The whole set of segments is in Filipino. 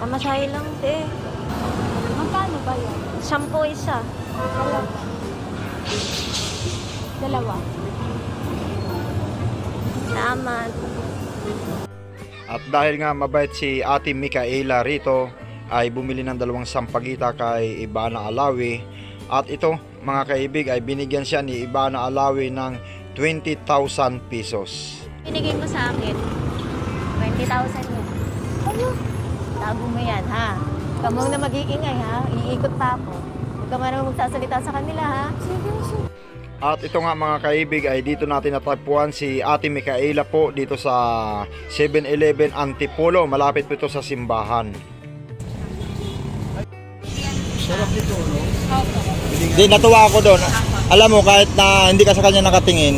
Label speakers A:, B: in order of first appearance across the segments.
A: Pamasahe lang, te.
B: Magkano ba yan?
A: 10 isa.
B: Dalawa.
A: Tama.
C: At dahil nga mabait si Ate Micaela rito, ay bumili ng 2 sampagita kay Ivana Alawi. At ito, mga kaibig, ay binigyan siya ni Ivana Alawi ng 20,000 pesos.
A: Binigay mo sa akin. 20,000 yun. Ano? Tago mo yan, ha? Huwag mo na mag-iingay, ha? Iikot pa ako. Huwag ka man magsasalita sa kanila, ha? Sige.
C: At ito nga mga kaibig, ay dito natin natagpuan si Ate Micaela po dito sa 7-Eleven Antipolo. Malapit po ito sa simbahan. Hindi, natuwa ako doon. Alam mo, kahit na hindi ka sa kanya nakatingin,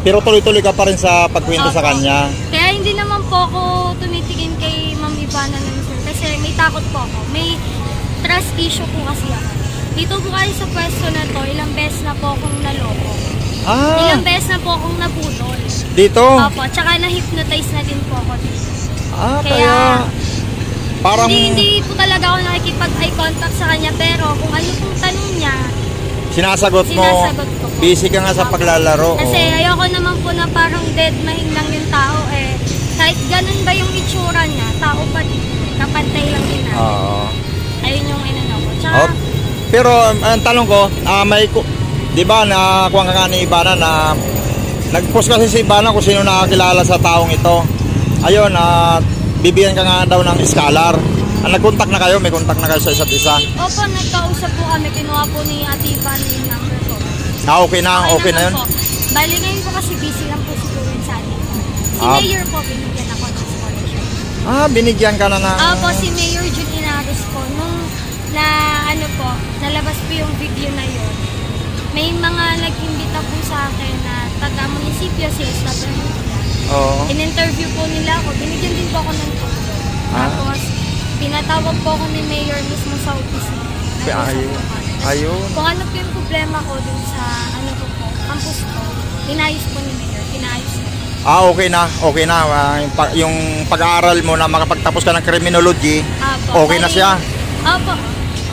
C: pero tuloy-tuloy ka pa rin sa pagkwento sa kanya.
B: Kaya hindi naman po ako tumitingin kay Ma'am Ivana naman, sir. Kasi may takot po ako. May trust issue po kasi ako. Dito po kayo sa pwesto na to, ilang beses na po akong naloko. Ilang beses na po akong nabudol.
C: Dito?
B: Opo, tsaka na-hypnotize na din po ako dito.
C: Kaya parang
B: hindi po talaga ako nakikipag-eye contact sa kanya, pero kung ano pong tanong niya,
C: sinasagot mo.
B: ko po.
C: Busy ka nga sa paglalaro.
B: Kasi ayoko naman po na parang dead mind lang yung tao eh. Kahit ganun ba yung itsura niya, tao pa din. Kapantay lang din natin. Ayun yung inano ko. Tsaka,
C: pero ang tanong ko, di ba nakuha ka nga ni Ivana na nag-post kasi si Ivana kung sino nakakilala sa taong ito. Ayun, bibigyan ka nga daw ng scholar. Nag-contact na kayo? May contact na kayo sa isa't isa?
B: opo, nagkausap po kami. Kinuha po ni Ate Ivana yung number ko.
C: Okay na yun?
B: Po. Bali ngayon po kasi busy lang po siguro yun sa atin. Si Mayor po, binigyan ako ng scholarship.
C: Binigyan ka na na.
B: Opo, si Mayor Jun Inares po. Nung nalabas po yung video na yun, may mga nag-imbita po sa akin na taga-munisipyo, sila in-interview po nila ako. Binigyan din po ako ng tulong. Tapos, pinatawag po ako ni Mayor mismo sa office niya.
C: Ayun.
B: Kung ano po yung problema ko dun sa campus ko, inayos po ni Mayor. Pinayos niya.
C: Okay na. Yung pag-aaral mo na makapagtapos ka ng criminology, okay na siya?
B: Opo.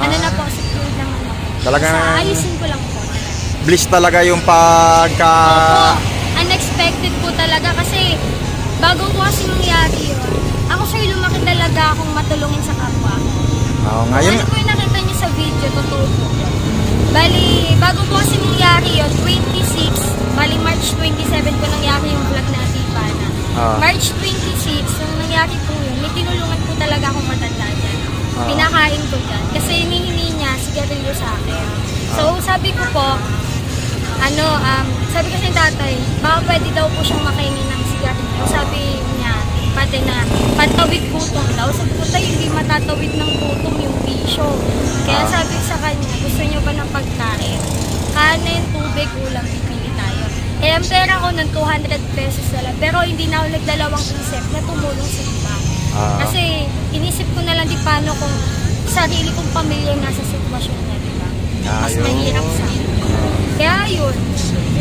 B: Ano na po, secured naman ako.
C: Talagang
B: ayusin ko lang po.
C: bliss talaga yung pagka...
B: Opo. Unexpected po talaga kasi bago po kasi mangyari yun, ako sir, lumaki talaga akong matulungin sa kapwa.
C: Ngayon.
B: Ano po yung nakita niyo sa video, totoo po. Bali, bago po kasi mangyari yun, March 27 po nangyari yung vlog na Ivana. March 26, nung nangyari po yun, may tinulungan po talaga akong matanda dyan. Pinakain ko dyan. Kasi hinihingi niya sigarilyo sa akin. So, sabi ko po, sabi kasi ng tatay, baka pwede daw po siyang makainin ng sigarilyo. Sabi niya, pati na patawid gutom daw. Sabi ko tayo, hindi matatawid ng gutom yung bisyo. Kaya sabi sa kanya, gusto niyo ba ng pagkain? Kanin, tubig, ulam, pipili tayo. Kaya ang pera ko ng 200 pesos na lang. Pero hindi na ako nagdalawang isip na tumulong sa iba. Kasi inisip ko na lang di paano kung sarili kong pamilya nasa sitwasyon niya, di ba? Mas mahirap sa akin. Kaya yun,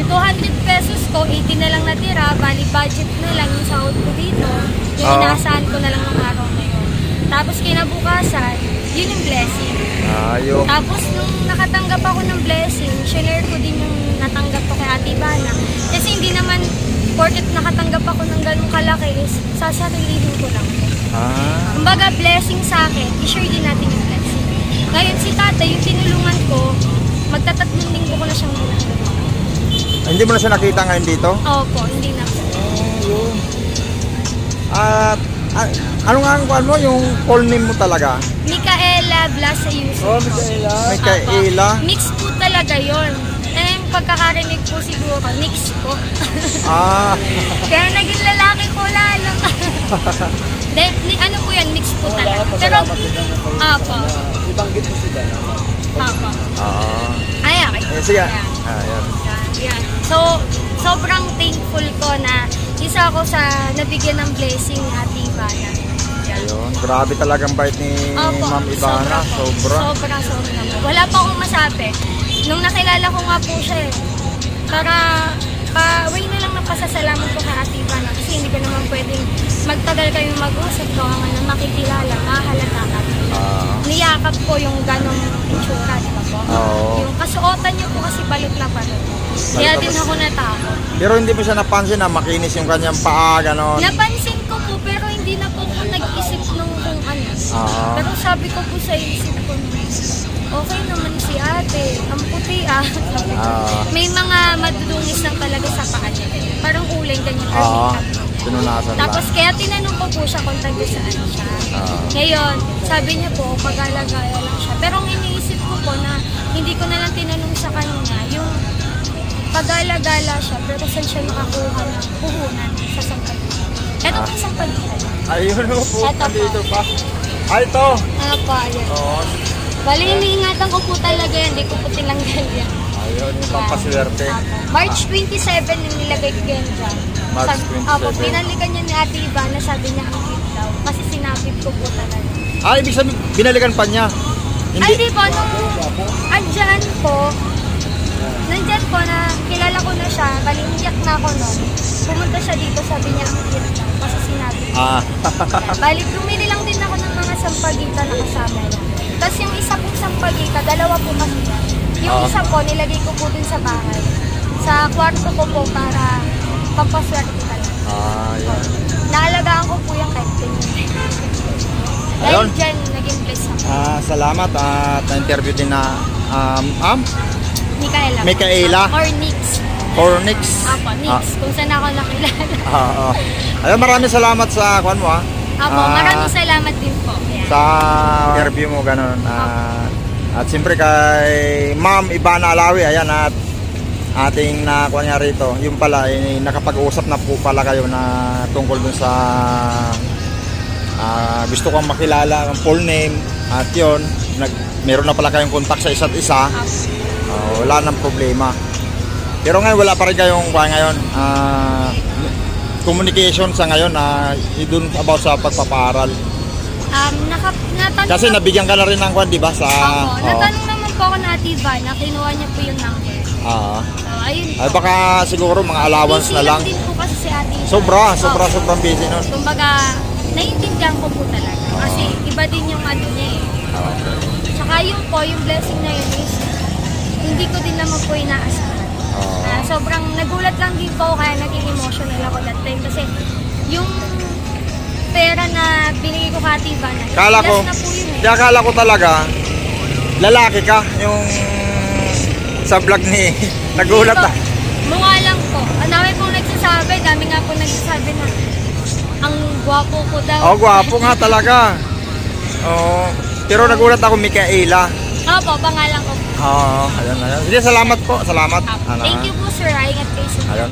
B: yung 200 pesos ko, 80 na lang natira, bali budget na lang yung sahod ko dito, yung inaasahan ko na lang ng araw na yun. Tapos kinabukasan, yun yung blessing. Tapos nung nakatanggap ako ng blessing, share ko din yung natanggap ko kay Ate Ivana. Kasi hindi naman, porket nakatanggap ako ng ganung kalaki, sasarilihin ko lang. Kumbaga blessing sa akin, i-share din natin yung blessing. Ngayon si tatay, yung tinulungan ko, magtatatlong linggo ko na siyang tinulungan.
C: Hindi mo na siya nakita ngayon dito?
B: Opo, hindi na po.
C: Ano nga ang kuhan mo? Yung full name mo talaga?
B: Micaela Blasayuso.
C: Micaela?
B: Mix po talaga yun. Yung pagkakarinig po siguro, mix po. Kaya naging lalaki ko lalo. Ano po yan, mix po talaga. Pero, opo.
D: Ibanggit mo sila.
B: Opo. Ay, okay.
C: Sige.
B: Yan. So, sobrang thankful ko na isa ako sa nabigyan ng blessing ni Ate Ivana.
C: Ayun, grabe talagang bait ni Ma'am Ivana. Sobra.
B: Wala pa akong masabi. Nung nakilala ko nga po siya para way na lang ng pasasalamat ko kay Ate Ivana kasi hindi ko naman pwedeng magtagal kayong mag-usap gawa nga na makikilala, mahalata ka. niyakap ko yung ganong itsura, di ba po?
C: Oo.
B: Yung kasuotan niyo po kasi balot na balot. Kaya
C: na
B: din
C: balot.
B: ako natakot.
C: Pero hindi mo siya napansin na makinis yung kanyang paa, ganon.
B: Napansin ko po, pero hindi na po ako nag-isip nung kung ano.
C: Ah.
B: Pero sabi ko po sa isip ko, okay naman si ate, ang puti ah. Sabi ko.
C: Ah.
B: May mga madudungis lang talaga sa paa niya. Parang uling ganyan.
C: Oo.
B: makeup.
C: Pinunasan lang.
B: Tapos kaya tinanong ko po siya kung taga saan siya.
C: Ah.
B: Ngayon, sabi niya po, pag-alagaya lang siya. Pero ang iniisip ko po na hindi ko na lang tinanong sa kanya, yung pag-alagala siya, pero saan siya nakakuha ng puhunan sa sampagita. Ito po yung sampagita.
C: Ayun o po,
B: Eto po.
C: nandito pa. Ay, ito.
B: Ano po, ayan.
C: Oo.
B: Bali, iniingatan ko po talaga yan, hindi ko po tinanggal yan.
C: Ayun, yung pampaswerte.
B: Apo. March 27 yung nilagay ko yan dyan.
C: March 27.
B: Opo, pinalikan niya ni Ate Ivana, sabi niya ang cute daw. Kasi sinabit ko po talaga.
C: Ah, ibig sabihin, binalikan pa niya.
B: Ay, di po, nung andyan po, nandyan po na kilala ko na siya, bali umiyak na ako nun. Pumunta siya dito, sabi niya ang cute daw. Kasi sinabit ko.
C: Ah.
B: Bali, bumili lang din ako ng mga sampagita na kasama niya. Tapos yung isa pong sampagita, dalawa po kasi yan. Yung
C: Ah.
B: isa po, nilagay ko po dun sa bahay. Sa kwarto ko po para pampaswerte talaga.
C: Ah, yan.
B: Naalagaan ko po yung kahit ganyan. Dahil
C: Ayun.
B: dyan, naging bless ako.
C: Salamat at na-interview din na
B: Micaela.
C: Micaela.
B: Or Nix.
C: Cornix.
B: Apo, Nix. Kung saan ako nakilala.
C: Oo. Ayun, maraming salamat sa kwan mo
B: Apo, maraming salamat din po. Yan.
C: sa interview mo ganun. At siyempre kay Ma'am Ivana Alawi, ayan, at ating nakuha niya rito. Yung pala, nakapag-uusap na po pala kayo na tungkol dun sa gusto kong makilala ang full name. At yun, meron na pala kayong contact sa isa't isa. Wala nang problema. Pero ngayon, wala pa rin kayong ngayon communication sa ngayon dun about sa pagpapaaral.
B: Natanong
C: Kasi nabigyan ka na rin ng kwan, di ba? Sa,
B: Opo, natanong naman po ako na Ate Ivana, kinuha niya po yung number. So, ayun po.
C: Ay baka siguro mga allowance
B: Busy
C: na lang.
B: din po kasi si Ate Ivana.
C: Sobrang busy nun.
B: Kumbaga, naiintindihan ko po talaga. Kasi iba din yung ano niya eh. Tsaka yun po, yung blessing na yun is, hindi ko din naman po inaasahan. Sobrang nagulat lang din po kaya naging emotional ako that time. Kasi yung pera na binigay ko kay Ate Ivana,
C: Kala ko,
B: last na po yun eh.
C: akala ko talaga, lalaki ka, yung sa vlog ni, nagulat
B: Hindi po. Mukha lang po. Ang dami pong nagsasabi, dami nga po nagsasabi na ang gwapo ko daw.
C: Gwapo nga talaga. Pero nagulat ako, Micaela.
B: Opo, pangalan ko po.
C: Ayun. Sige, salamat po, salamat.
B: Thank you po sir, ingat kayo sa
C: Ayun.